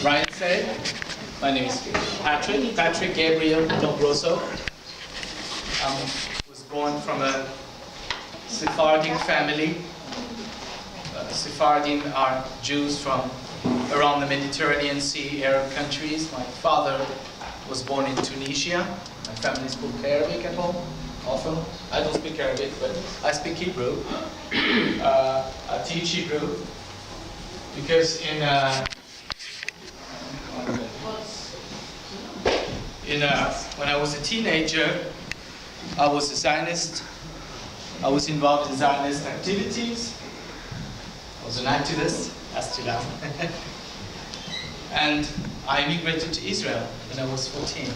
Ryan said, my name is Patrick Gabriel Lumbroso. I was born from a Sephardic family. Sephardim are Jews from around the Mediterranean Sea, Arab countries. My father was born in Tunisia. My family spoke Arabic at home, often. I don't speak Arabic, but I speak Hebrew. I teach Hebrew because when I was a teenager, I was a Zionist. I was involved in Zionist activities. I was an activist, as to that. And I immigrated to Israel when I was 14.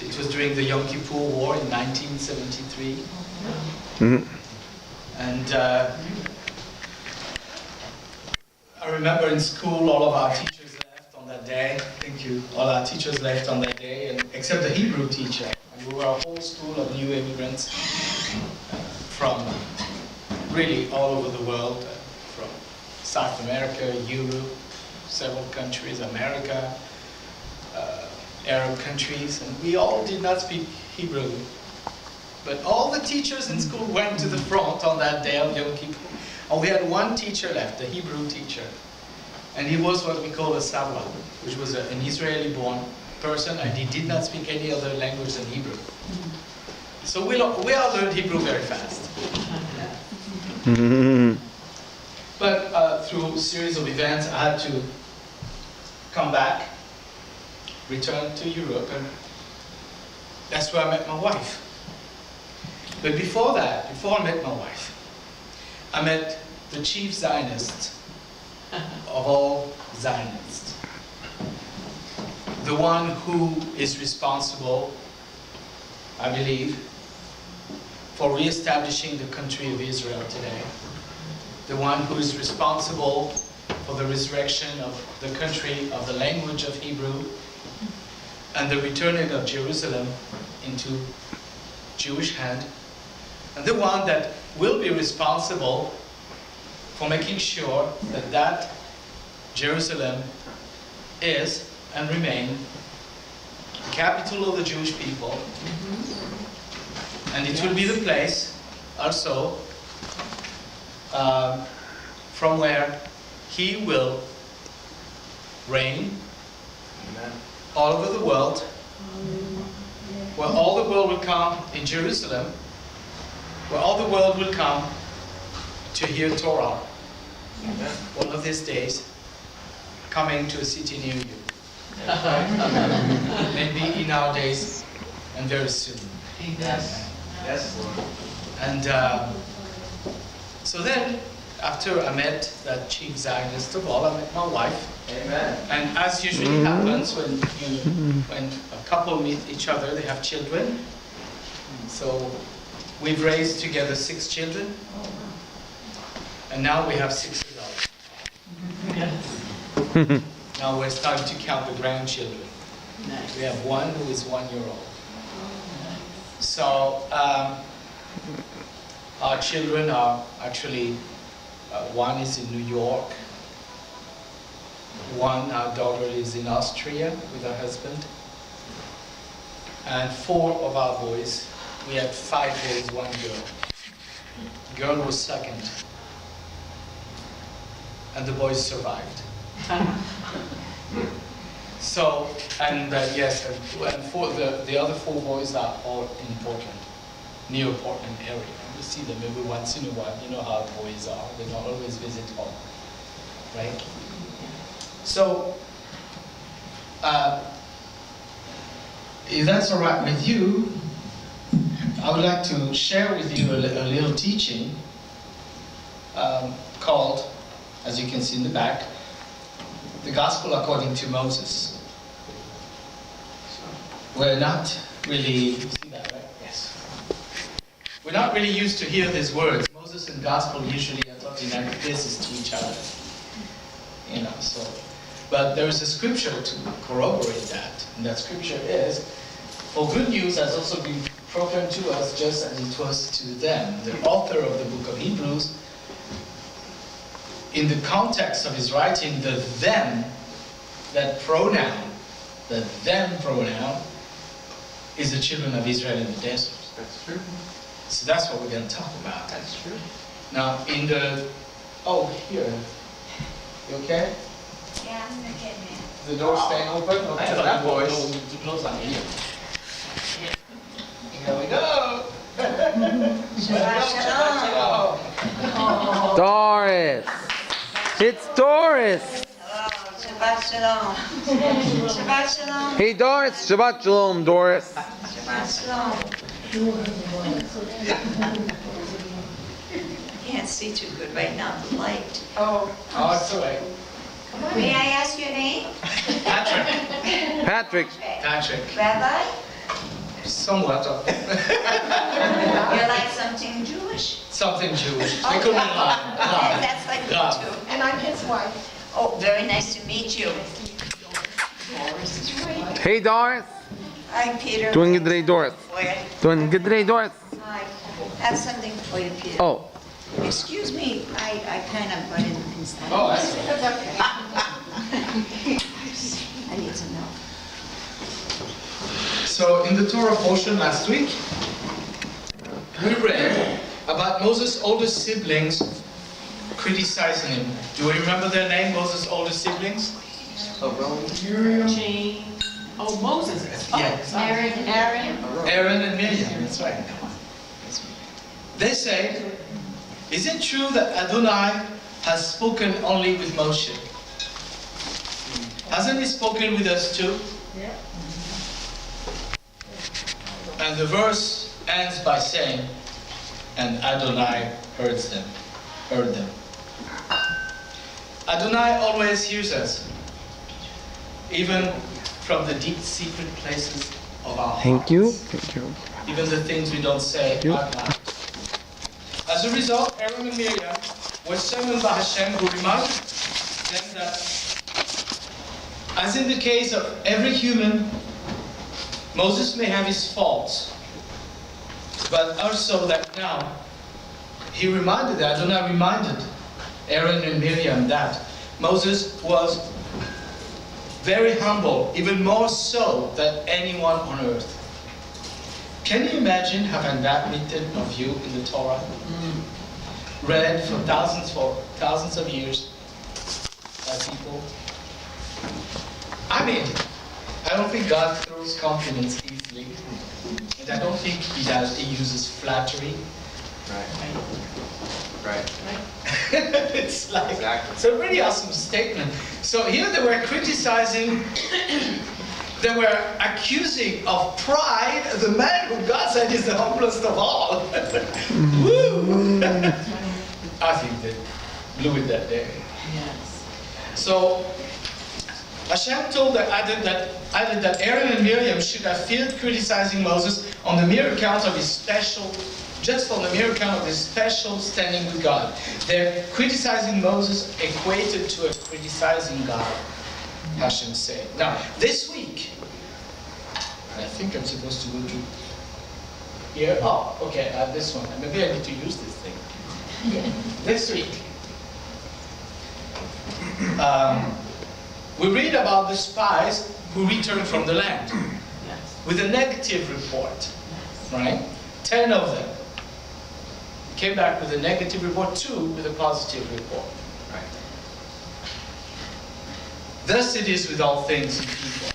It was during the Yom Kippur War in 1973. Mm-hmm. And I remember in school all of our teachers left on that day. Thank you. All our teachers left on that day, and except the Hebrew teacher. And we were a whole school of new immigrants from really all over the world, from South America, Europe, several countries, America, Arab countries, and we all did not speak Hebrew. But all the teachers in school went to the front on that day of Yom Kippur. And we had one teacher left, the Hebrew teacher. And he was what we call a Sabra, which was an Israeli-born person, and he did not speak any other language than Hebrew. So we all learned Hebrew very fast. But through a series of events, I had to come back, return to Europe, and that's where I met my wife. But before that, before I met my wife, I met the chief Zionist of all Zionists. The one who is responsible, I believe, for re-establishing the country of Israel today. The one who is responsible for the resurrection of the country, of the language of Hebrew, and the returning of Jerusalem into Jewish hand. And the one that will be responsible for making sure that that Jerusalem is and remain the capital of the Jewish people. And it will be the place also from where he will reign all over the world, where all the world will come in Jerusalem, where all the world will come to hear Torah. One of these days, coming to a city near you. Maybe in our days, and very soon. Yes. Yes, Lord. And so then, after I met that chief Zionist of all, I met my wife. Amen. And as usually happens when a couple meet each other, they have children. So we've raised together 6 children. And now we have 6 adults. Yes. Now we're starting to count the grandchildren. Nice. We have one who is 1 year old. So our children are actually, one is in New York. Our daughter is in Austria with her husband. And 4 of our boys. We had 5 boys, 1 girl. Girl was second. And the boys survived. So, and yes, and for the other 4 boys are all in Portland, near Portland area. We see them every once in a while. You know how boys are. They don't always visit home, right? So, if that's all right with you, I would like to share with you a little teaching called, as you can see in the back, the Gospel according to Moses. We're not really, you see that, right? Yes. We're not really used to hear these words. Moses and Gospel usually are taught in antithesis to each other. You know, so. But there is a scripture to corroborate that. And that scripture is, for good news has also been proclaimed to us just as it was to them. The author of the book of Hebrews, in the context of his writing, the them that pronoun, the them pronoun, is the children of Israel in the desert. That's true. So that's what we're going to talk about. That's true. Now, in the... Oh, here. You okay? Yeah, I'm okay, man. The door staying open? I Okay, thought that you were voice. to close on here. Here we go. Shabbat shalom. Doris! It's Doris! Hello, Shabbat shalom. Shabbat shalom. Hey Doris! Shabbat Shalom, Doris! Shabbat shalom. Can't see too good right now, the light. Oh, it's all right. May I ask your name? Patrick. Patrick! Patrick. Rabbi? Somewhat of You're like something Jewish? something Jewish. They call me Rav. That's like me Rav. too. And I'm his wife. Oh, very nice to meet you. Hey Doris! Hi, Peter. Doing good today, Doris. Where? Doing good today, Doris. Hi. Have something for you, Peter. Oh, Excuse me, I kind of got in inside. Oh, that's I need some milk. So in the Torah portion last week, we read about Moses' older siblings criticizing him. Do you remember their name, Moses' older siblings? Jane. Oh, Moses. Oh, Yeah. sorry. Aaron. Aaron and Miriam, that's right. They say, is it true that Adonai has spoken only with Moshe? Hasn't he spoken with us too? Yeah. And the verse ends by saying, and Adonai heard them. Adonai always hears us, even from the deep secret places of our hearts. thank you. Thank you. Even the things we don't say you. out loud. As a result, Aaron and Miriam were summoned by Hashem, who reminded them that, as in the case of every human, Moses may have his faults, but also that now Adonai reminded Aaron and Miriam that Moses was very humble, even more so than anyone on earth. Can you imagine having that written of you in the Torah? Read for thousands of years by people? I mean, I don't think God throws compliments easily. And I don't think he uses flattery. Right. It's like, Exactly. it's a really awesome statement. So here they were criticizing, they were accusing of pride the man who God said is the humblest of all. Woo! I think they blew it that day. Yes. So Hashem told added that Aaron and Miriam should have feared criticizing Moses on the mere account of his special standing with God. Their criticizing Moses equated to a criticizing God, Hashem said. Now, this week, I think I'm supposed to go to here. Oh, okay, this one. Maybe I need to use this thing. This week, we read about the spies who returned from the land Yes. with a negative report, right? 10 of them came back with a negative report, 2 with a positive report. Right. Thus it is with all things in people.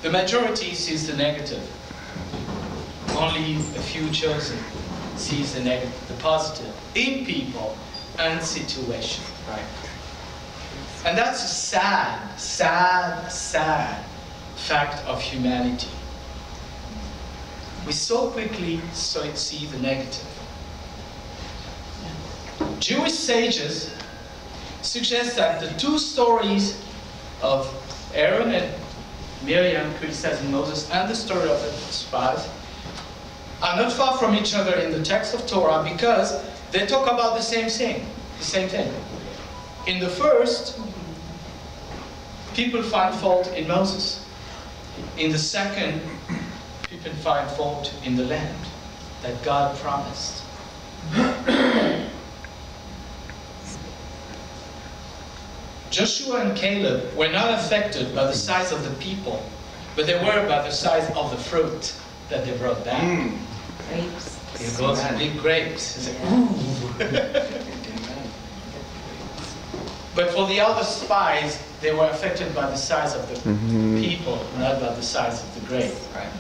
The majority sees the negative. Only a few chosen sees the negative, the positive in people and situation. Right. And that's a sad fact of humanity. We so quickly see the negative. Jewish sages suggest that the 2 stories of Aaron and Miriam criticizing Moses and the story of the spies are not far from each other in the text of Torah because they talk about the same thing. In the first, people find fault in Moses. In the second, people find fault in the land that God promised. Joshua and Caleb were not affected by the size of the people, but they were by the size of the fruit that they brought back. Grapes. It was big grapes. It's like, ooh. But for the other spies, they were affected by the size of the people, not by the size of the grape. Right.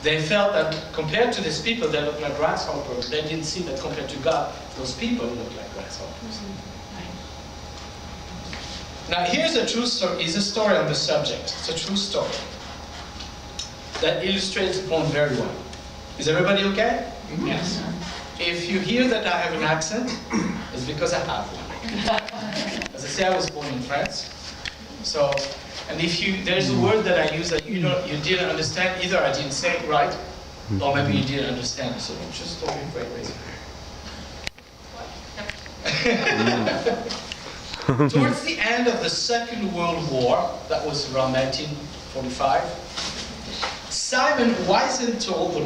They felt that compared to these people, they looked like grasshoppers. They didn't see that compared to God, those people looked like grasshoppers. Now, here's a true story. Is a story on the subject. It's a true story that illustrates the point very well. Is everybody okay? Yes. If you hear that I have an accent, it's because I have one. As I say, I was born in France. So, and if there's a word that I use that you didn't understand, either I didn't say it right, or maybe you didn't understand it. So just don't be afraid. Towards the end of the Second World War, that was around 1945, Simon Wiesenthal, the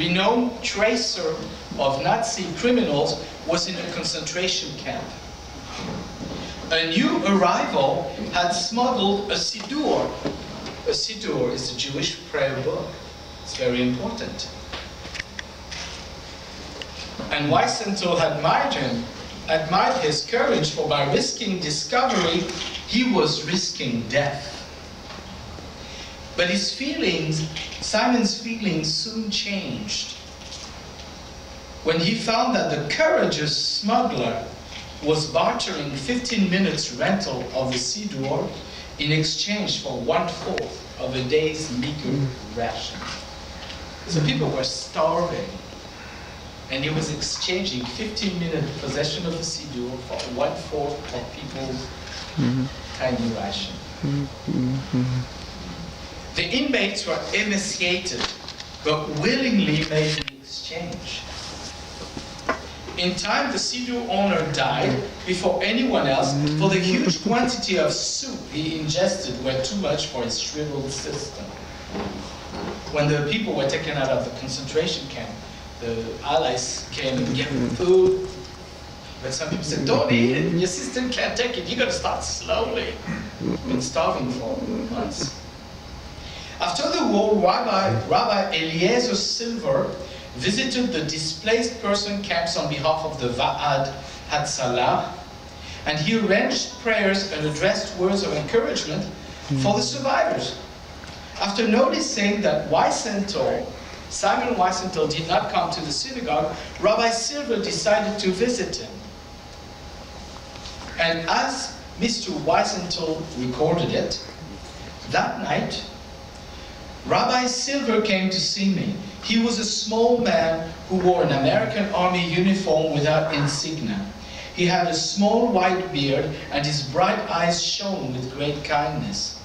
renowned tracer of Nazi criminals, was in a concentration camp. A new arrival had smuggled a Siddur. A Siddur is a Jewish prayer book. It's very important. And Wiesenthal admired his courage, for by risking discovery, he was risking death. But Simon's feelings soon changed when he found that the courageous smuggler was bartering 15 minutes rental of the Siddur in exchange for 1/4 of a day's meager ration. So people were starving, and he was exchanging 15-minute possession of the Siddur for 1/4 of people's tiny ration. The inmates were emaciated, but willingly made the exchange. In time, the Siddur owner died before anyone else, for the huge quantity of soup he ingested were too much for his shriveled system. When the people were taken out of the concentration camp, the Allies came and gave them food. But some people said, don't eat it, your system can't take it, you gotta start slowly. Been starving for months. After the war, Rabbi Eliezer Silver visited the displaced person camps on behalf of the Va'ad Hatzalah, and he arranged prayers and addressed words of encouragement for the survivors. After noticing that Simon Wiesenthal did not come to the synagogue, Rabbi Silver decided to visit him. And as Mr. Wiesenthal recorded it, that night, Rabbi Silver came to see me. He was a small man who wore an American Army uniform without insignia. He had a small white beard, and his bright eyes shone with great kindness.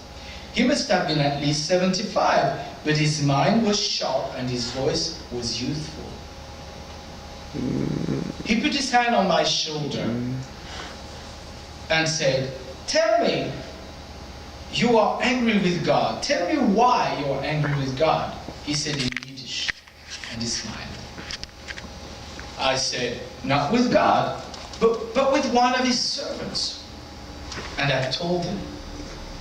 He must have been at least 75, but his mind was sharp and his voice was youthful. He put his hand on my shoulder and said, "Tell me, you are angry with God. Tell me why you are angry with God." He said in Yiddish, and he smiled. I said, "Not with God, but with one of his servants." And I told him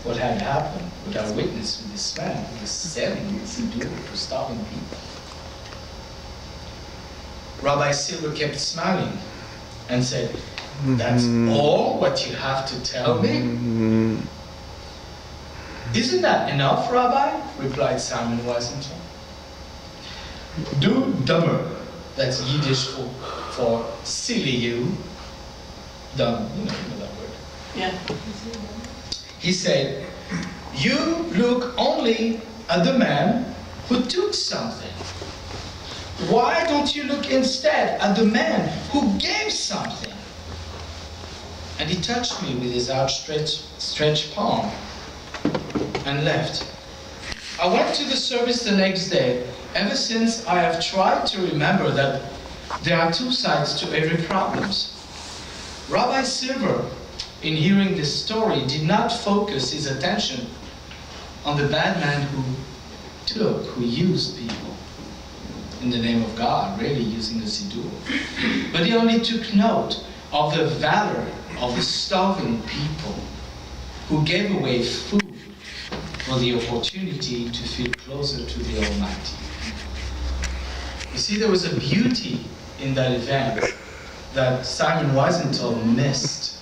what had happened, what I witnessed with this man who was selling this Siddur to starving people. Rabbi Silver kept smiling and said, "That's all what you have to tell me?" "Isn't that enough, Rabbi?" replied Simon Wiesenthal. "Du dummer," that's Yiddish for silly you. Dumb, you know that word. Yeah. He said, "You look only at the man who took something. Why don't you look instead at the man who gave something?" And he touched me with his outstretched palm and left. I went to the service the next day. Ever since, I have tried to remember that there are two sides to every problem. Rabbi Silver, in hearing this story, did not focus his attention on the bad man who used people in the name of God, really using the Siddur. But he only took note of the valor of the starving people who gave away food for the opportunity to feel closer to the Almighty. You see, there was a beauty in that event that Simon Wiesenthal missed.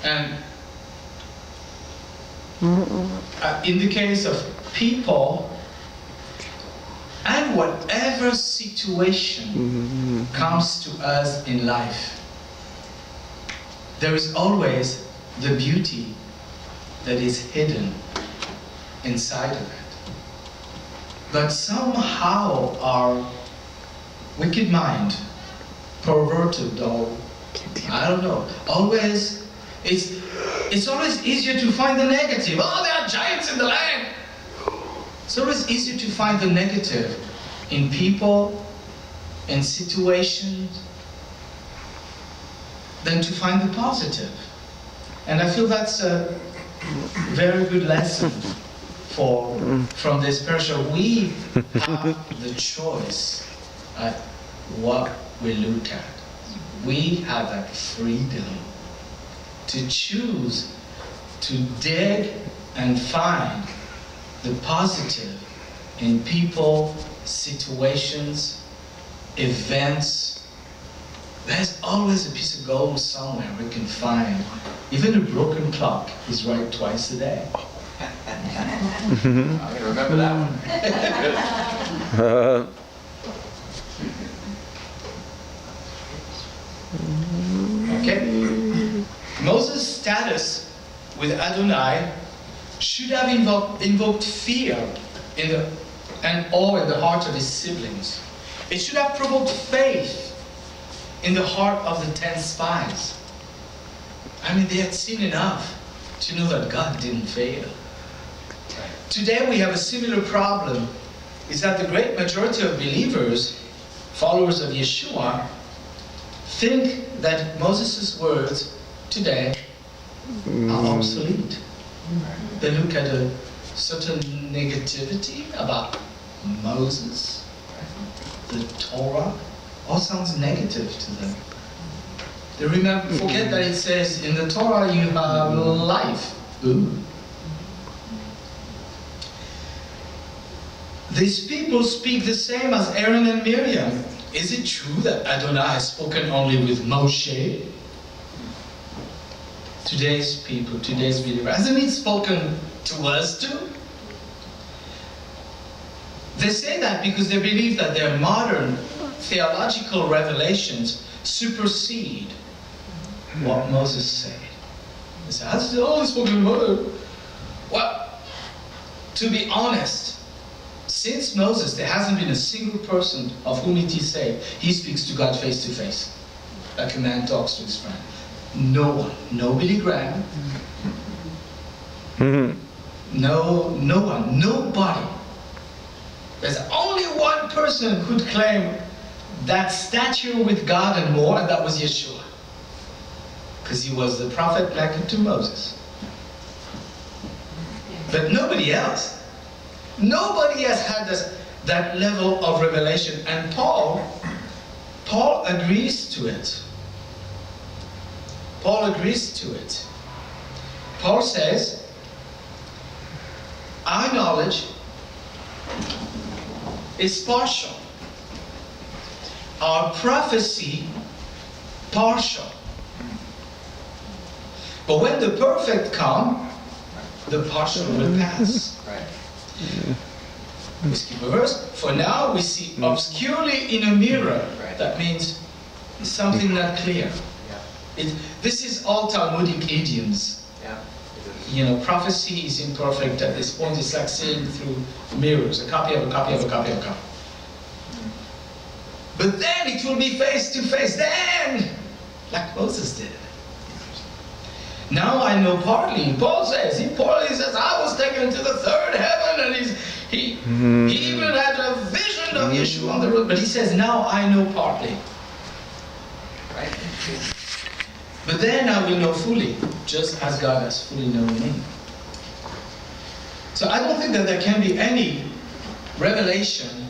And in the case of people, and whatever situation comes to us in life, there is always the beauty that is hidden inside of it. But somehow our wicked mind, perverted or I don't know, it's always easier to find the negative. Oh, there are giants in the land. It's always easier to find the negative in people, in situations, than to find the positive. And I feel that's a very good lesson from this parasha. We have the choice at what we look at. We have that freedom to choose to dig and find the positive in people, situations, events. There's always a piece of gold somewhere we can find. Even a broken clock is right twice a day. I'm gonna remember that one. Okay? Moses' status with Adonai should have invoked fear and awe in the heart of his siblings. It should have provoked faith in the heart of the 10 spies. I mean, they had seen enough to know that God didn't fail. Today we have a similar problem, is that the great majority of believers, followers of Yeshua, think that Moses' words today are obsolete. They look at a certain negativity about Moses, the Torah. All sounds negative to them. They forget that it says in the Torah you have life. Ooh. These people speak the same as Aaron and Miriam. Is it true that Adonai has spoken only with Moshe? Today's people, today's believers, hasn't he spoken to us too? They say that because they believe that their modern theological revelations supersede what Moses said. They say, has he only spoken to Moses? Well, to be honest, since Moses, there hasn't been a single person of whom it is said he speaks to God face to face, like a man talks to his friend. No one, no Billy Graham, no one, nobody. There's only one person who could claim that stature with God and more, and that was Yeshua. Because he was the prophet like to Moses. But nobody else. Nobody has had that level of revelation. And Paul agrees to it. Paul agrees to it. Paul says, our knowledge is partial. Our prophecy, partial. But when the perfect come, the partial will pass. Right. We skip a verse. For now we see obscurely in a mirror. Right. That means something not clear. Yeah. This is all Talmudic idioms. Yeah. You know, prophecy is imperfect at this point. It's like seeing through mirrors, a copy of a copy of a copy of a copy. But then it will be face to face. Then, like Moses did. Now I know partly. Paul says, I was taken to the third heaven, and he even had a vision of Yeshua on the road. But he says, now I know partly. Right? But then I will know fully, just as God has fully known me. So I don't think that there can be any revelation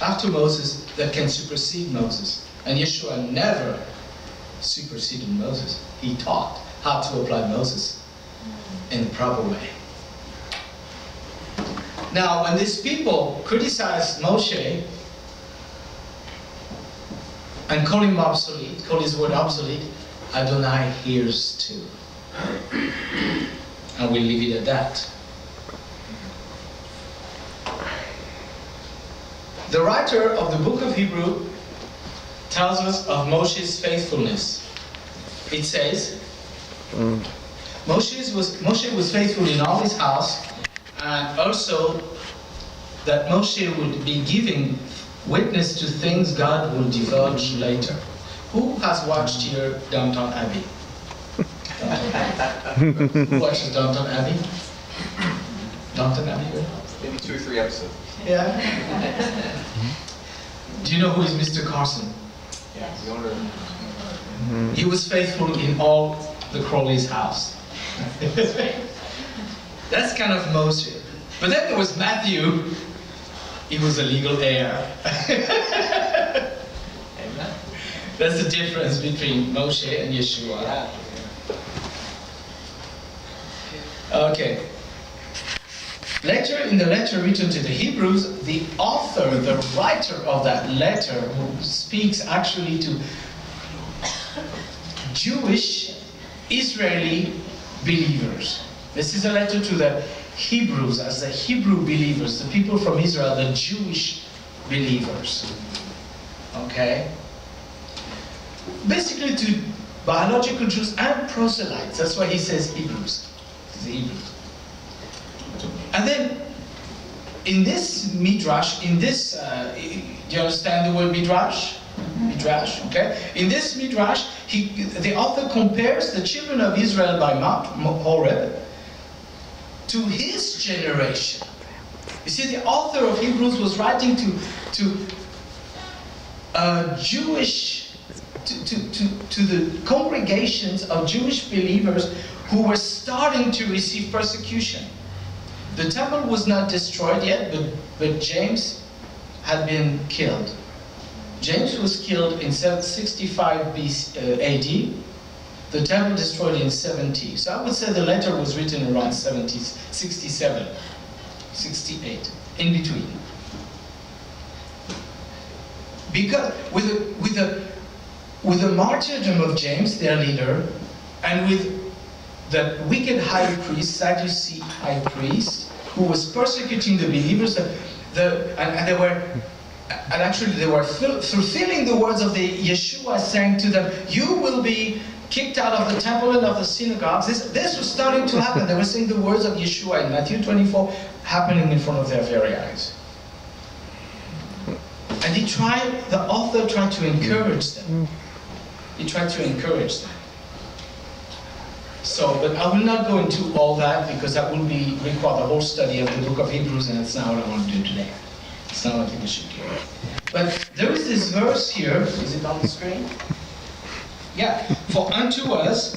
after Moses that can supersede Moses. And Yeshua never superseded Moses. He taught. how to apply Moses in the proper way. Now, when these people criticized Moshe and call him obsolete, call his word obsolete, Adonai hears too. And we'll leave it at that. The writer of the book of Hebrew tells us of Moshe's faithfulness. It says, Moshe was faithful in all his house, and also that Moshe would be giving witness to things God will divulge later. Who has watched here Downton Abbey? Who watches Downton Abbey? Downton Abbey? Maybe 2 or 3 episodes. Yeah. Do you know who is Mr. Carson? Yeah. The owner. He was faithful in all the Crowley's house. That's kind of Moshe. But then there was Matthew. He was a legal heir. Amen. That's the difference between Moshe and Yeshua. Yeah. Okay. Later, in the letter written to the Hebrews, the author, the writer of that letter, who speaks actually to Jewish, Israeli believers. This is a letter to the Hebrews, as the Hebrew believers, the people from Israel, the Jewish believers. Okay? Basically to biological Jews and proselytes. That's why he says Hebrews. The Hebrews. And then, in this midrash, do you understand the word midrash? Midrash, okay? In this midrash, the author compares the children of Israel by Mount Horeb to his generation. You see, the author of Hebrews was writing to Jewish, to the congregations of Jewish believers who were starting to receive persecution. The temple was not destroyed yet, but James had been killed. James was killed in 65 AD. The temple destroyed in 70. So I would say the letter was written around 67, 68, in between. Because with the martyrdom of James, their leader, and with the wicked high priest, Sadducee high priest, who was persecuting the believers, and they were fulfilling the words of the Yeshua, saying to them, "You will be kicked out of the temple and of the synagogues." This was starting to happen. They were saying the words of Yeshua in Matthew 24 happening in front of their very eyes. And the author tried to encourage them. He tried to encourage them. So, but I will not go into all that because that will require the whole study of the book of Hebrews, and that's not what I want to do today. It's not what I think we should do. But there is this verse here. Is it on the screen? Yeah. For unto us,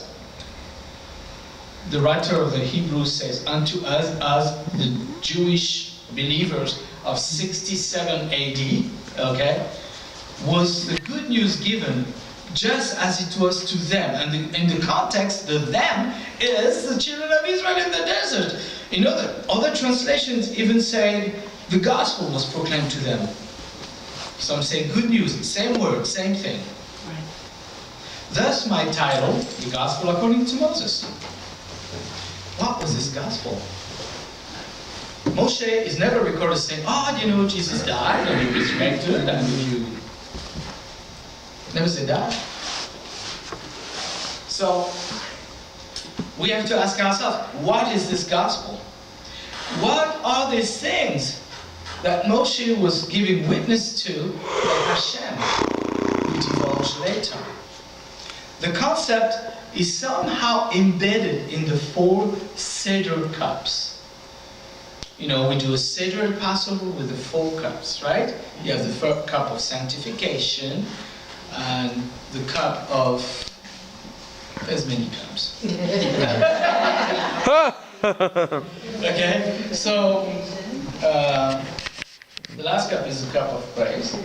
the writer of the Hebrews says, unto us as the Jewish believers of 67 AD, okay, was the good news given just as it was to them. And in the context, the them is the children of Israel in the desert. In other translations even say the gospel was proclaimed to them. Some say good news, same word, same thing. Right. Thus my title, The Gospel According to Moses. What was this gospel? Moshe is never recorded saying, Jesus died and he resurrected and you... Never said that. So, we have to ask ourselves, what is this gospel? What are these things that Moshe was giving witness to that Hashem will divulge later? The concept is somehow embedded in the 4 Seder cups. We do a Seder at Passover with the 4 cups, right? You have the first cup of sanctification, and the cup of... There's many cups. Okay, so the last cup is a cup of praise.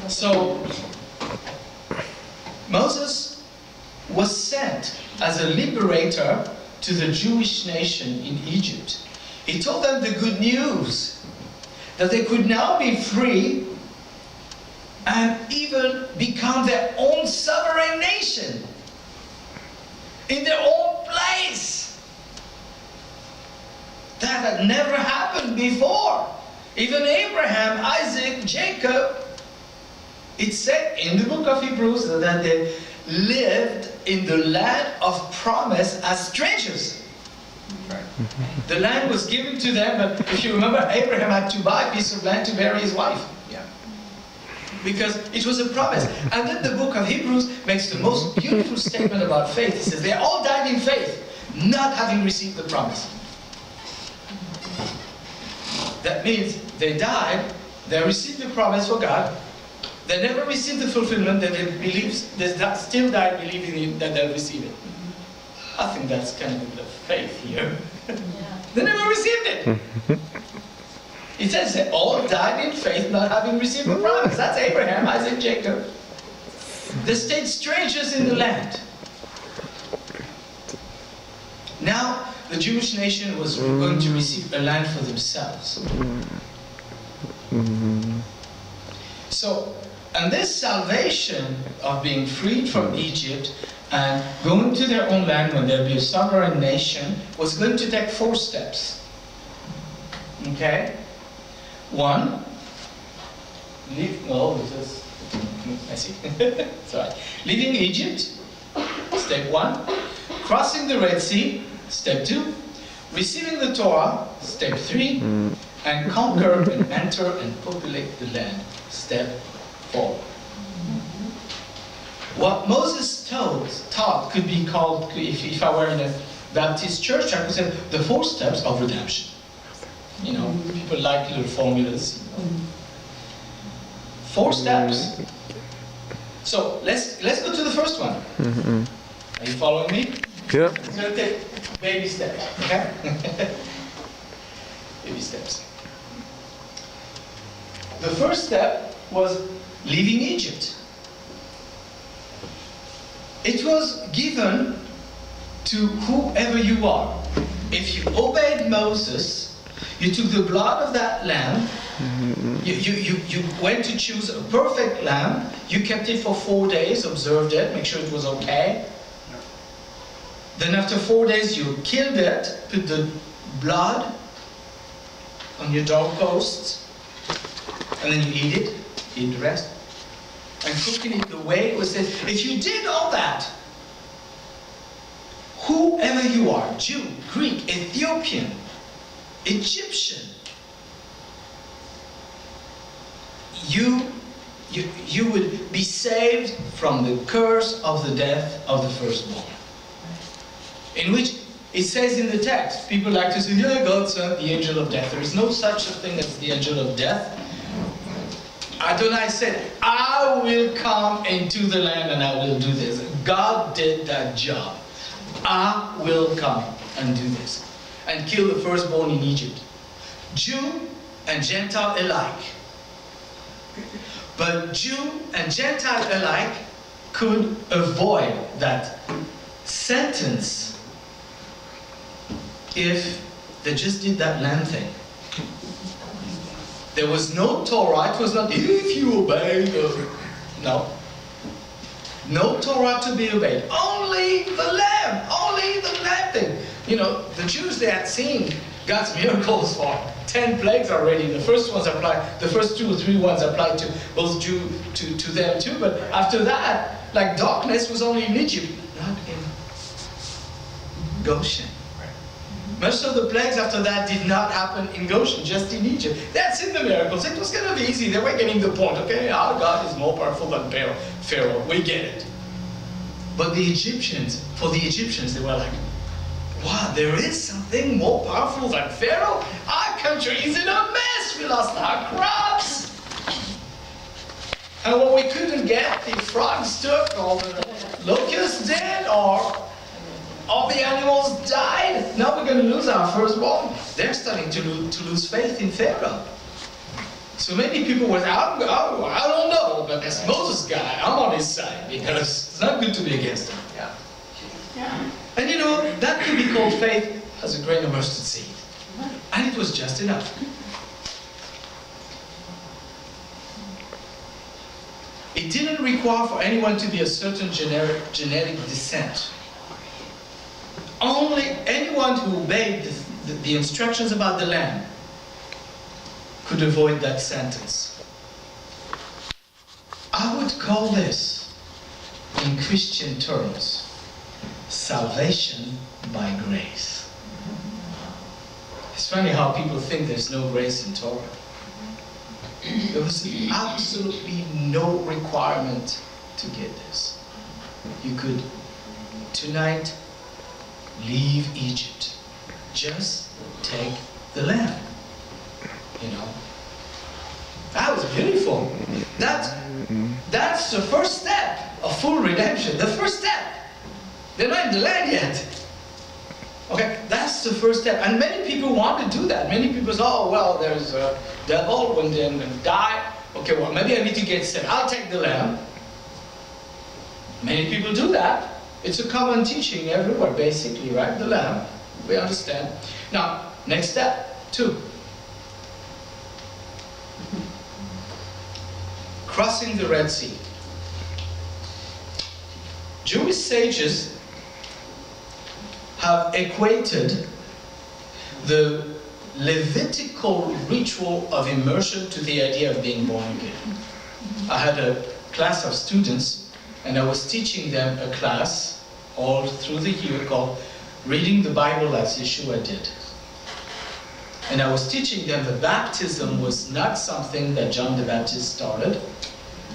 So Moses was sent as a liberator to the Jewish nation in Egypt. He told them the good news that they could now be free and even become their own sovereign nation in their own place. That had never happened before. Even Abraham, Isaac, Jacob, it said in the book of Hebrews that they lived in the land of promise as strangers. The land was given to them, but if you remember, Abraham had to buy a piece of land to bury his wife. Yeah. Because it was a promise. And then the book of Hebrews makes the most beautiful statement about faith. It says they all died in faith, not having received the promise. That means they died, they received the promise for God, they never received the fulfillment, that they still died believing that they'll receive it. I think that's kind of the faith here. They never received it. It says they all died in faith, not having received the promise. That's Abraham, Isaac, Jacob. They stayed strangers in the land. Now, the Jewish nation was going to receive a land for themselves. So, and this salvation of being freed from Egypt and going to their own land when they'll be a sovereign nation was going to take 4 steps. Okay? 1, Sorry. Leaving Egypt, step 1. Crossing the Red Sea, step 2. Receiving the Torah, step 3. And conquer and enter and populate the land, step 4. What Moses taught could be called, if I were in a Baptist church, I could say the 4 steps of redemption. You know, people like little formulas. 4 steps. So let's go to the first one. Are you following me? Yeah. It's going to take baby steps, okay? Baby steps. The first step was leaving Egypt. It was given to whoever you are. If you obeyed Moses, you took the blood of that lamb, you went to choose a perfect lamb, you kept it for 4 days, observed it, make sure it was okay. Then after 4 days you killed it, put the blood on your doorposts, and then you eat the rest. And cooking it the way it was said. If you did all that, whoever you are, Jew, Greek, Ethiopian, Egyptian, you would be saved from the curse of the death of the firstborn. In which it says in the text, people like to say, yeah, God sent the angel of death. There is no such a thing as the angel of death. Adonai said, I will come into the land and I will do this. God did that job. I will come and do this. And kill the firstborn in Egypt. Jew and Gentile alike. But Jew and Gentile alike could avoid that sentence if they just did that land thing. There was no Torah. It was not if you obey. No. No Torah to be obeyed. Only the Lamb. Only the Lamb thing. You know, the Jews, they had seen God's miracles for 10 plagues already. The first ones applied, the first 2 or 3 ones applied to both Jew, to them too. But after that, like darkness was only in Egypt, not in Goshen. Most of the plagues after that did not happen in Goshen, just in Egypt. That's in the miracles. It was going to be easy. They were getting the point. Okay, our God is more powerful than Pharaoh. We get it. But the Egyptians, for the Egyptians, they were like, wow, there is something more powerful than Pharaoh? Our country is in a mess. We lost our crops. And when we couldn't get, the frogs took, or the locusts did, or all the animals died. Now we're going to lose our firstborn. They're starting to lose faith in Pharaoh. So many people were, I don't know, but this Moses guy, I'm on his side because it's not good to be against him. Yeah. Yeah. And you know, that could be called faith as a grain of mustard seed. And it was just enough. It didn't require for anyone to be a certain genetic descent. Only anyone who obeyed the instructions about the lamb could avoid that sentence. I would call this, in Christian terms, salvation by grace. It's funny how people think there's no grace in Torah. There was absolutely no requirement to get this. You could, tonight, leave Egypt. Just take the lamb. You know? That was beautiful. That's the first step of full redemption. The first step. They're not in the land yet. Okay, that's the first step. And many people want to do that. Many people say, oh, well, there's a devil when they're going to die. Okay, well, maybe I need to get saved. I'll take the lamb. Many people do that. It's a common teaching everywhere, basically, right? The lamb. We understand. Now, next step, 2. Crossing the Red Sea. Jewish sages have equated the Levitical ritual of immersion to the idea of being born again. I had a class of students, and I was teaching them a class all through the year called Reading the Bible as Yeshua Did. And I was teaching them that baptism was not something that John the Baptist started,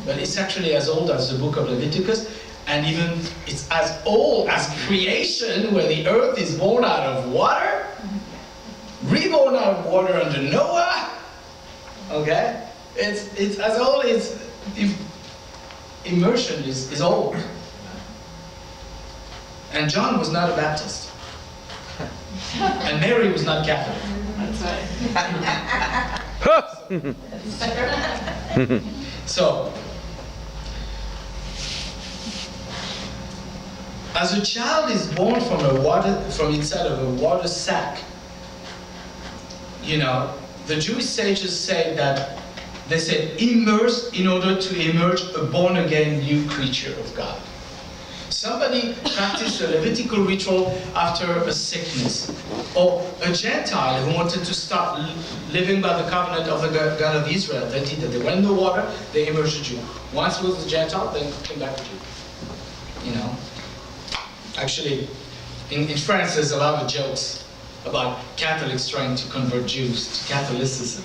but it's actually as old as the book of Leviticus, and even it's as old as creation, where the earth is born out of water, reborn out of water under Noah. Okay? It's as old as immersion is old. And John was not a Baptist. And Mary was not Catholic. That's right. So, as a child is born from inside of a water sack, you know, the Jewish sages say that they said immerse in order to emerge a born-again new creature of God. Somebody practiced a Levitical ritual after a sickness, or a Gentile who wanted to start living by the covenant of the God of Israel. They did that. They went in the water, they immersed a Jew. Once it was a Gentile, then came back a Jew. You know? Actually, in France, there's a lot of jokes about Catholics trying to convert Jews to Catholicism.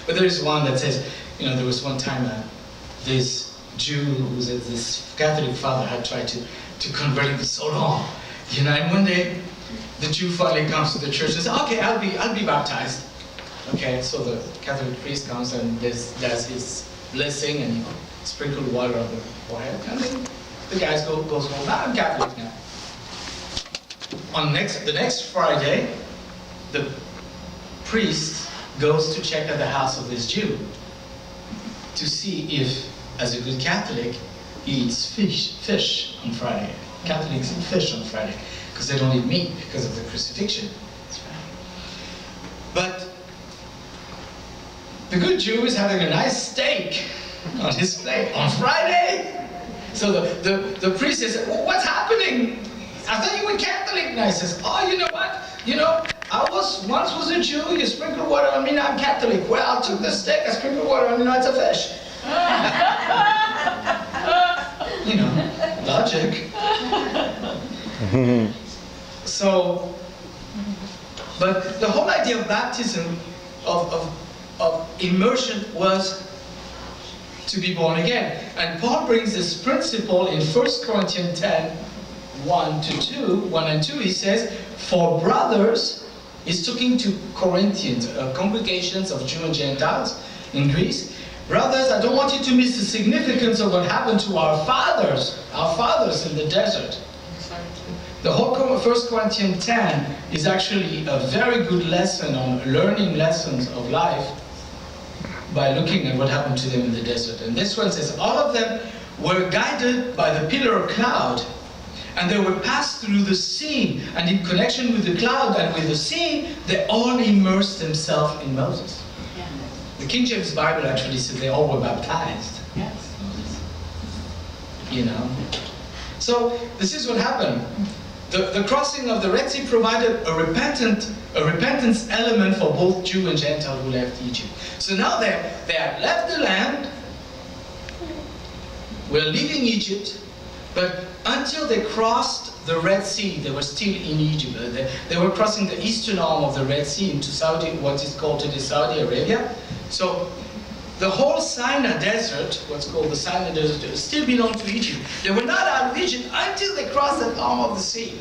But there is one that says, you know, there was one time this Jew who was this Catholic father had tried to convert him for so long, you know, and one day the Jew finally comes to the church and says, okay, I'll be baptized. Okay, so the Catholic priest comes and does his blessing and sprinkle water on the forehead, and then the guy goes home. I'm Catholic now. The next Friday, the priest goes to check at the house of this Jew to see if, as a good Catholic, he eats fish on Friday. Catholics eat fish on Friday because they don't eat meat because of the crucifixion. But the good Jew is having a nice steak on his plate on Friday. So the priest says, what's happening? I thought you were Catholic. And I says, oh, you know what? You know, I once was a Jew, you sprinkle water on me, now I'm Catholic. Well, I took the steak, I sprinkled water on me, now it's a fish. You know, logic. So, but the whole idea of baptism, of immersion, was to be born again. And Paul brings this principle in 1 Corinthians 10, 1 and 2. He says, for brothers, he's talking to Corinthians, congregations of Jews and Gentiles in Greece. Brothers, I don't want you to miss the significance of what happened to our fathers in the desert. The whole 1 Corinthians 10 is actually a very good lesson on learning lessons of life by looking at what happened to them in the desert. And this one says, all of them were guided by the pillar of cloud, and they were passed through the sea, and in connection with the cloud and with the sea, they all immersed themselves in Moses. Yeah. The King James Bible actually says they all were baptized. Yes. You know? So this is what happened. The crossing of the Red Sea provided a repentance element for both Jew and Gentile who left Egypt. So now they had left the land, were leaving Egypt, but until they crossed the Red Sea, they were still in Egypt. They were crossing the eastern arm of the Red Sea into what is called today Saudi Arabia. So the whole Sinai Desert, what's called the Sinai Desert, still belonged to Egypt. They were not out of Egypt until they crossed that arm of the sea.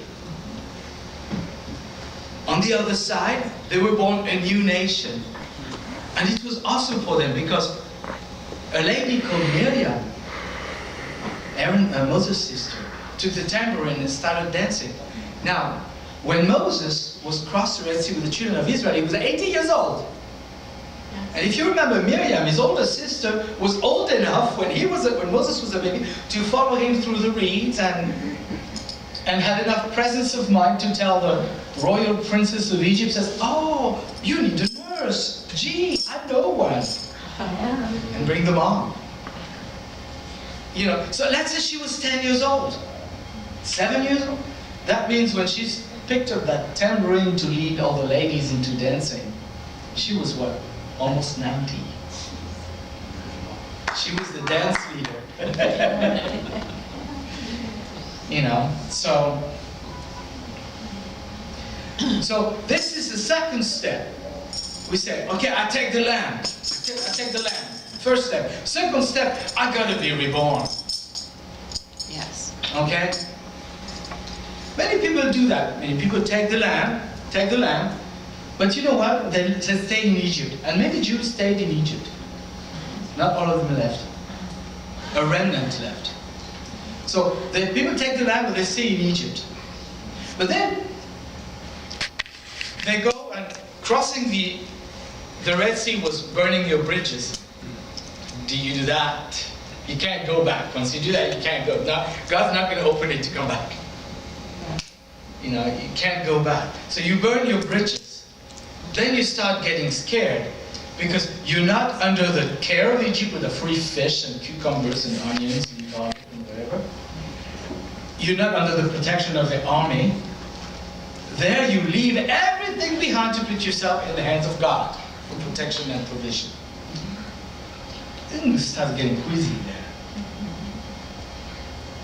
On the other side, they were born a new nation. And it was awesome for them because a lady called Miriam, Moses' sister, took the tambourine and started dancing. Now, when Moses was crossed the Red Sea with the children of Israel, he was 80 years old. And if you remember, Miriam, his older sister, was old enough when Moses was a baby to follow him through the reeds and had enough presence of mind to tell the royal princess of Egypt, says, "Oh, you need a nurse. Gee, I know one." And bring them on. You know, so let's say she was 10 years old, 7 years old. That means when she picked up that tambourine to lead all the ladies into dancing, she was what? Almost 90. She was the dance leader. You know, so this is the second step. We say, okay, I take the land. I take the land. First step. Second step, I gotta be reborn. Yes. Okay? Many people do that. Many people take the land, but you know what? They stay in Egypt. And many Jews stayed in Egypt. Not all of them left. A remnant left. So the people take the land, but they stay in Egypt. But then they go and crossing the Red Sea was burning your bridges. Do you do that? You can't go back. Once you do that, you can't go. Now, God's not going to open it to come back. You know, you can't go back. So you burn your bridges. Then you start getting scared because you're not under the care of Egypt with the free fish and cucumbers and onions and garlic and whatever. You're not under the protection of the army. There you leave everything behind to put yourself in the hands of God for protection and provision. Then you start getting queasy there.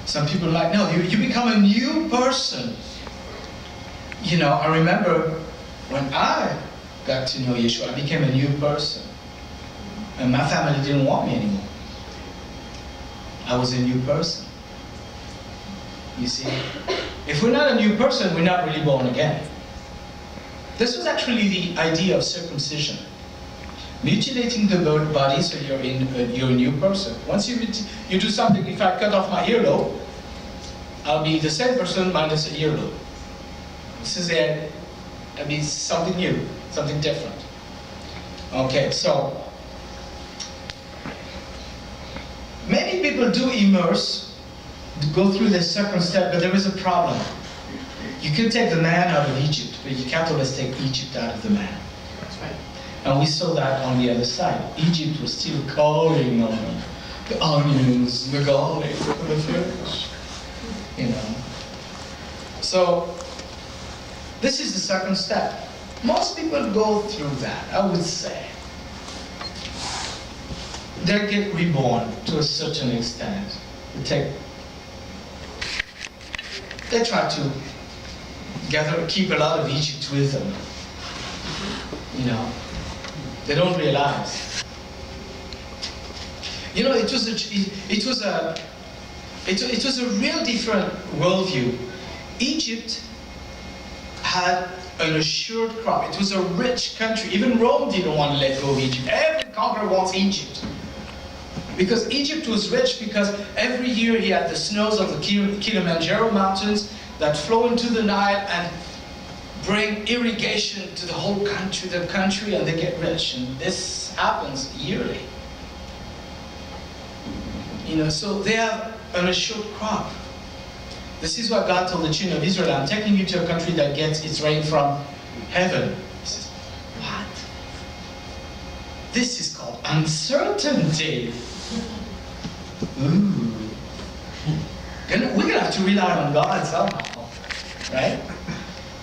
Some people are like, no, you become a new person. You know, I remember when I got to know Yeshua, I became a new person. And my family didn't want me anymore. I was a new person. You see? If we're not a new person, we're not really born again. This was actually the idea of circumcision. Mutilating the body so you're a new person. Once you do something, if I cut off my earlobe, I'll be the same person minus an earlobe. This is it. I mean, something new, something different. Okay, so many people do go through this second step, but there is a problem. You can take the man out of Egypt, but you can't always take Egypt out of the man. That's right. And we saw that on the other side. Egypt was still calling on the onions, the garlic, the fish. You know. So this is the second step. Most people go through that, I would say. They get reborn to a certain extent. They try to keep a lot of Egypt with them. You know, they don't realize. You know, it was a real different worldview. Egypt had an assured crop. It was a rich country. Even Rome didn't want to let go of Egypt. Every conqueror wants Egypt. Because Egypt was rich because every year he had the snows of the Kilimanjaro mountains that flow into the Nile and bring irrigation to the whole country, and they get rich. And this happens yearly. So they have an assured crop. This is what God told the children of Israel. I'm taking you to a country that gets its rain from heaven. He says, what? This is called uncertainty. Ooh. We're going to have to rely on God somehow. Right?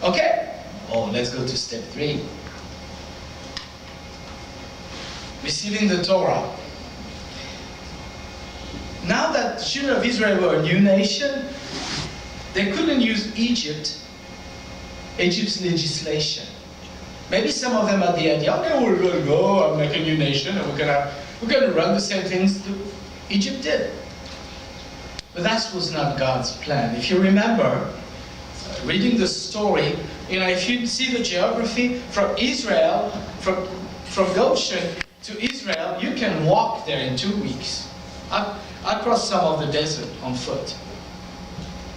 Okay. Oh, let's go to step 3. Receiving the Torah. Now that the children of Israel were a new nation, they couldn't use Egypt's legislation. Maybe some of them had the idea, okay, we're going to go and make a new nation, and we're going to run the same things that Egypt did. But that was not God's plan. If you remember, reading the story, if you see the geography from Israel, from Goshen to Israel, you can walk there in 2 weeks. I crossed some of the desert on foot.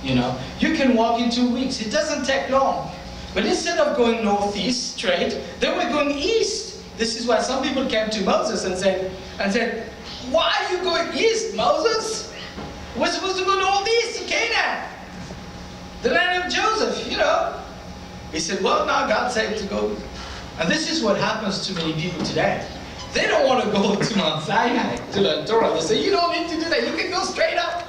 You can walk in 2 weeks. It doesn't take long. But instead of going northeast straight, they were going east. This is why some people came to Moses and said, why are you going east, Moses? We're supposed to go northeast to Canaan, the land of Joseph, He said, well, now God said to go. And this is what happens to many people today. They don't want to go to Mount Sinai to learn Torah. They say, you don't need to do that. You can go straight up.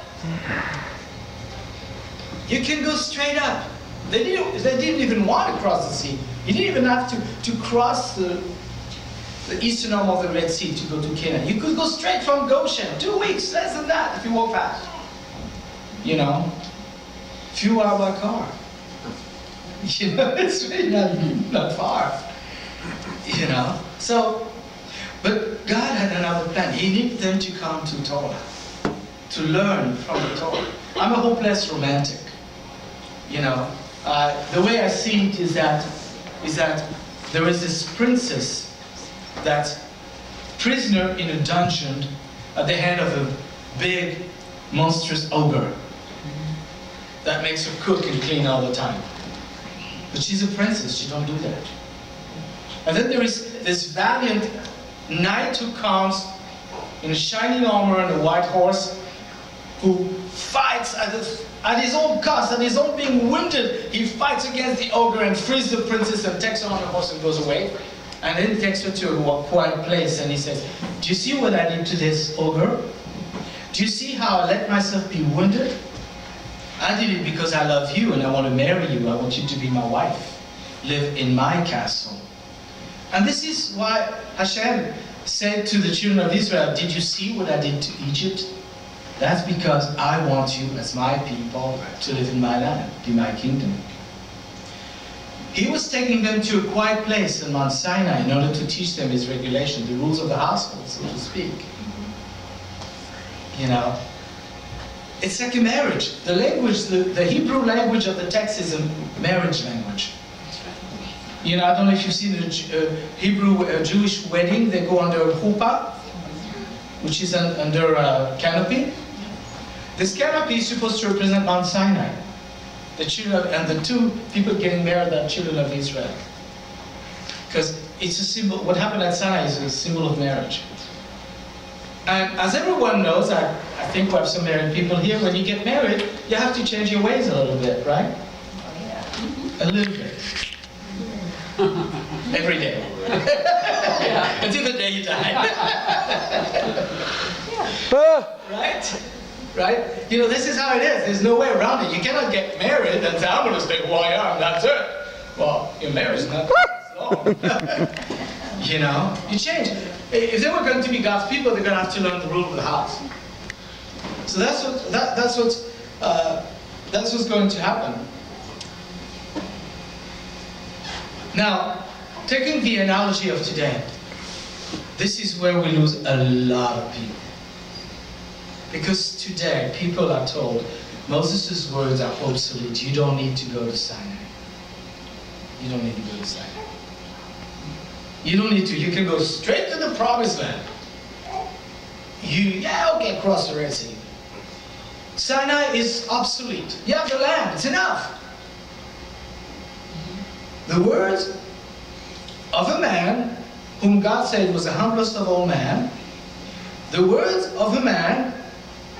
You can go straight up. They didn't even want to cross the sea. You didn't even have to cross the eastern arm of the Red Sea to go to Canaan. You could go straight from Goshen. 2 weeks, less than that, if you walk fast. Few hours by car. It's really not far. So, but God had another plan. He needed them to come to Torah, to learn from the Torah. I'm a hopeless romantic. The way I see it is that there is this princess that's prisoner in a dungeon at the hand of a big, monstrous ogre that makes her cook and clean all the time. But she's a princess. She don't do that. And then there is this valiant knight who comes in a shining armor and a white horse, who fights at his own cost, at his own being wounded. He fights against the ogre and frees the princess and takes her on the horse and goes away. And then he takes her to a quiet place and he says, do you see what I did to this ogre? Do you see how I let myself be wounded? I did it because I love you and I want to marry you. I want you to be my wife. Live in my castle. And this is why Hashem said to the children of Israel, did you see what I did to Egypt? That's because I want you as my people to live in my land, be my kingdom. He was taking them to a quiet place in Mount Sinai in order to teach them his regulation, the rules of the household, so to speak. It's like a marriage. The language, the Hebrew language of the text is a marriage language. I don't know if you've seen a Hebrew Jewish wedding. They go under a chuppah, which is under a canopy. This canopy is supposed to represent Mount Sinai. The children and the 2 people getting married are children of Israel. Because it's a symbol. What happened at Sinai is a symbol of marriage. And as everyone knows, I think we have some married people here, when you get married, you have to change your ways a little bit, right? A little bit. Every day. Until the day you die. Right? This is how it is. There's no way around it. You cannot get married and say, I'm going to stay who I am, that's it. Well, your marriage is not long. You change. If they were going to be God's people, they're going to have to learn the rule of the house. So that's what's going to happen. Now, taking the analogy of today, this is where we lose a lot of people. Because today, people are told, Moses' words are obsolete. You don't need to go to Sinai. You don't need to go to Sinai. You don't need to. You can go straight to the promised land. Okay, cross the Red Sea. Sinai is obsolete. You have the land. It's enough. The words of a man whom God said was the humblest of all men. The words of a man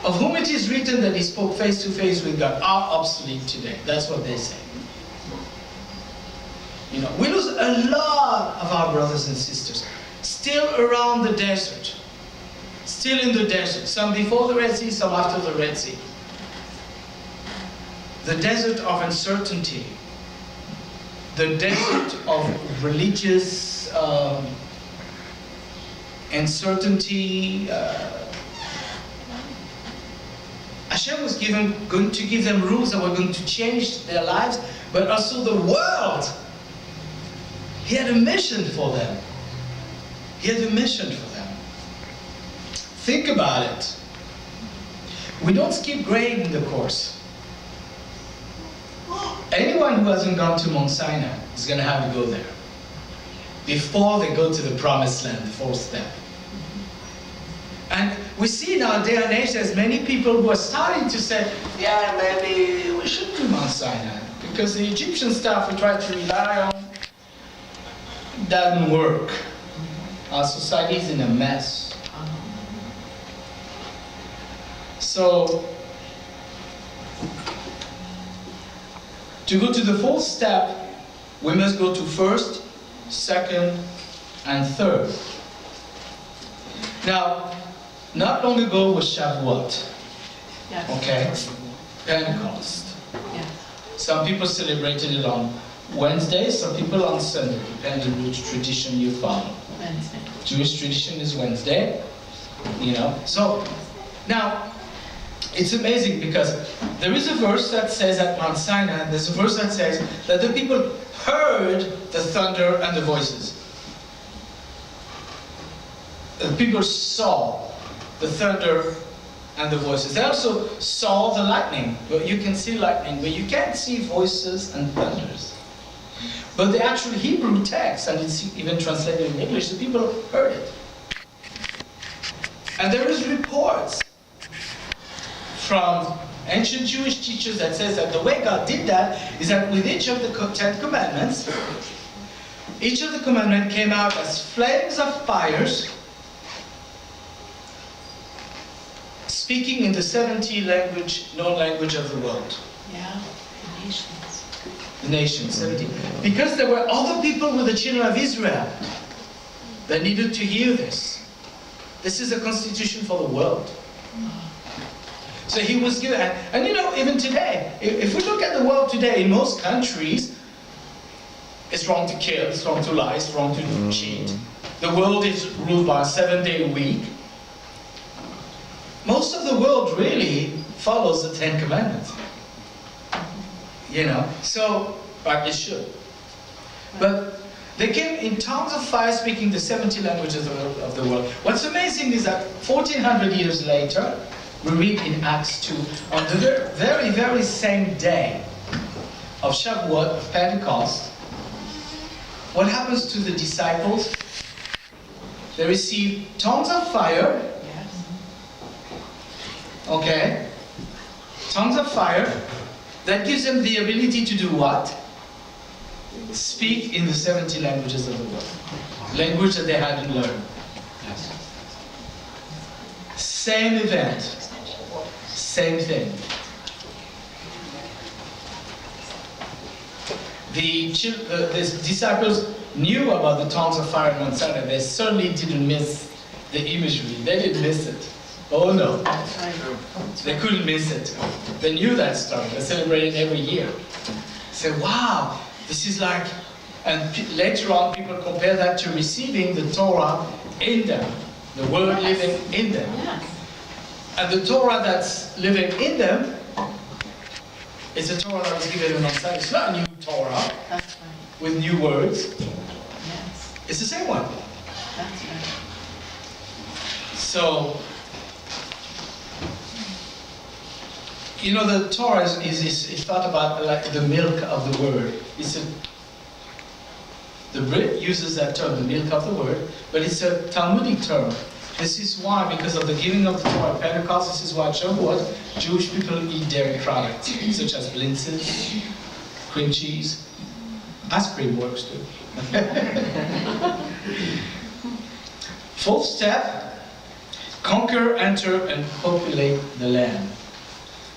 of whom it is written that he spoke face to face with God are obsolete today. That's what they say. You know, we lose a lot of our brothers and sisters still around the desert, still in the desert, some before the Red Sea, some after the Red Sea. The desert of uncertainty, the desert of religious uncertainty. Hashem was going to give them rules that were going to change their lives, but also the world. He had a mission for them. He had a mission for them. Think about it. We don't skip grade in the course. Anyone who hasn't gone to Mount Sinai is going to have to go there before they go to the promised land, the fourth step. And we see in our day and age there's many people who are starting to say, yeah, maybe we should do Mount Sinai, because the Egyptian stuff we try to rely on doesn't work. Our society is in a mess. So, to go to the fourth step, we must go to first, second, and third. Now, not long ago was Shabbat. Yes. Okay? Pentecost. Yes. Some people celebrated it on Wednesday, some people on Sunday, depending on which tradition you follow. Wednesday. Jewish tradition is Wednesday, you know. So, now, it's amazing because there is a verse that says at Mount Sinai, there's a verse that says that the people heard the thunder and the voices. The people saw the thunder and the voices. They also saw the lightning. But you can see lightning, but you can't see voices and thunders. But the actual Hebrew text, and it's even translated in English, the people heard it. And there is reports from ancient Jewish teachers that says that the way God did that is that with each of the 10 commandments, each of the commandments came out as flames of fires, speaking in the 70 known language of the world. Yeah, the nations. The nations, 70. Because there were other people with the children of Israel that needed to hear this. This is a constitution for the world. So he was given, and you know, even today, if we look at the world today, in most countries, it's wrong to kill, it's wrong to lie, it's wrong to cheat. The world is ruled by a 7-day week. Most of the world really follows the 10 Commandments. You know, so, but it should. But they came in tongues of fire speaking the 70 languages of the world. What's amazing is that 1400 years later, we read in Acts 2, on the very, very same day of Shavuot, of Pentecost, what happens to the disciples? They receive tongues of fire. Yes. Okay? Tongues of fire that gives them the ability to do what? Speak in the 70 languages of the world. Language that they hadn't learned. Same event. Same thing. The disciples knew about the tongues of fire on Mount Sinai. They certainly didn't miss the imagery. They didn't miss it. Oh no. That's right. They couldn't miss it. They knew that story. They celebrated it every year. Say, wow, this is like, and later on people compare that to receiving the Torah in them, the word living in them. Yes. And the Torah that's living in them is the Torah that was given on Mount Sinai. It's not a new Torah That's right. with new words. Yes. It's the same one. That's right. So, you know, the Torah is thought about like the milk of the word. The Brit uses that term, the milk of the word, but it's a Talmudic term. This is why, because of the giving of the Torah at Pentecost, this is why Shavuot, Jewish people eat dairy products, such as blintzes, cream cheese. Ice cream works too. Fourth step, conquer, enter, and populate the land.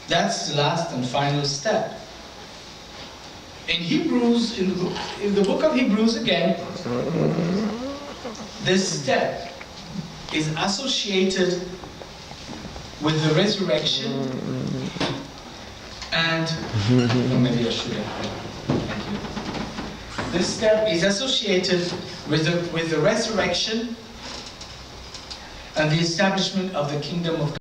That's the last and final step. In Hebrews, in the book of Hebrews again, this step is associated with the resurrection and maybe I should have. Thank you. This step is associated with the resurrection and the establishment of the kingdom of God.